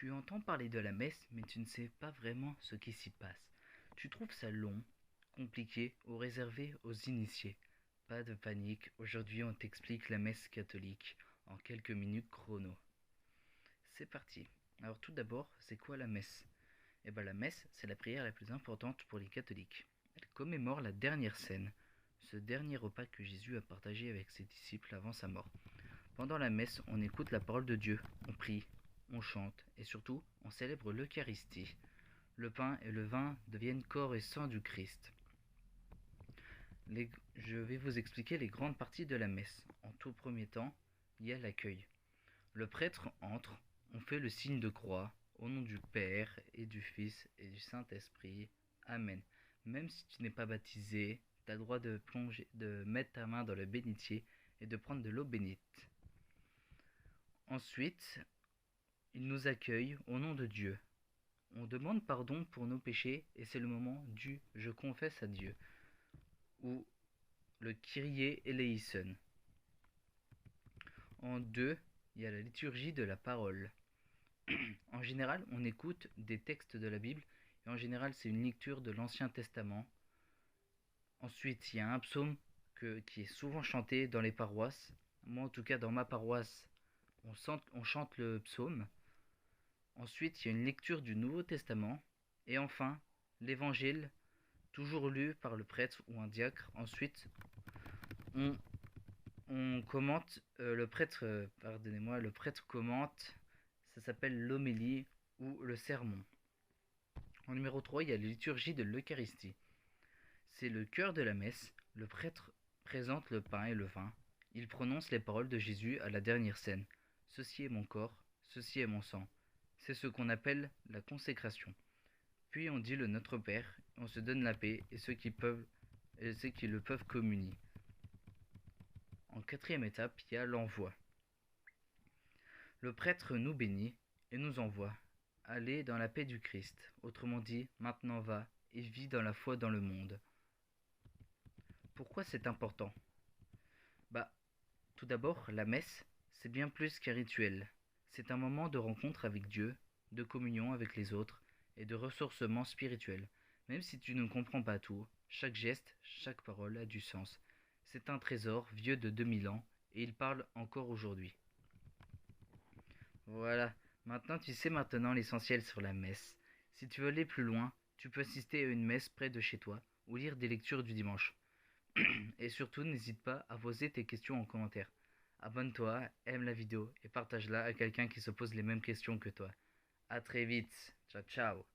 Tu entends parler de la messe, mais tu ne sais pas vraiment ce qui s'y passe. Tu trouves ça long, compliqué ou réservé aux initiés. Pas de panique, aujourd'hui on t'explique la messe catholique en quelques minutes chrono. C'est parti. Alors tout d'abord, c'est quoi la messe? Eh bien la messe, c'est la prière la plus importante pour les catholiques. Elle commémore la dernière scène, ce dernier repas que Jésus a partagé avec ses disciples avant sa mort. Pendant la messe, on écoute la parole de Dieu, on prie, on chante et surtout, on célèbre l'Eucharistie. Le pain et le vin deviennent corps et sang du Christ. Je vais vous expliquer les grandes parties de la messe. En tout premier temps, il y a l'accueil. Le prêtre entre, on fait le signe de croix, au nom du Père et du Fils et du Saint-Esprit. Amen. Même si tu n'es pas baptisé, tu as le droit de mettre ta main dans le bénitier et de prendre de l'eau bénite. Ensuite, il nous accueille au nom de Dieu. On demande pardon pour nos péchés et c'est le moment du je confesse à Dieu ou le Kyrie eleison. En deux, il y a la liturgie de la parole. En général, on écoute des textes de la Bible et en général, c'est une lecture de l'Ancien Testament. Ensuite, il y a un psaume qui est souvent chanté dans les paroisses. Moi, en tout cas, dans ma paroisse, on chante le psaume. Ensuite, il y a une lecture du Nouveau Testament. Et enfin, l'Évangile, toujours lu par le prêtre ou un diacre. Ensuite, on commente, le prêtre commente, ça s'appelle l'homélie ou le sermon. En numéro 3, il y a la liturgie de l'Eucharistie. C'est le cœur de la messe. Le prêtre présente le pain et le vin. Il prononce les paroles de Jésus à la dernière scène. Ceci est mon corps, ceci est mon sang. C'est ce qu'on appelle la consécration. Puis on dit le Notre Père, on se donne la paix et ceux qui le peuvent communier. En quatrième étape, il y a l'envoi. Le prêtre nous bénit et nous envoie. Allez dans la paix du Christ. Autrement dit, maintenant va et vis dans la foi dans le monde. Pourquoi c'est important? Tout d'abord, la messe, c'est bien plus qu'un rituel. C'est un moment de rencontre avec Dieu, de communion avec les autres et de ressourcement spirituel. Même si tu ne comprends pas tout, chaque geste, chaque parole a du sens. C'est un trésor vieux de 2000 ans et il parle encore aujourd'hui. Voilà, maintenant tu sais l'essentiel sur la messe. Si tu veux aller plus loin, tu peux assister à une messe près de chez toi ou lire des lectures du dimanche. Et surtout, n'hésite pas à poser tes questions en commentaire. Abonne-toi, aime la vidéo et partage-la à quelqu'un qui se pose les mêmes questions que toi. A très vite. Ciao ciao.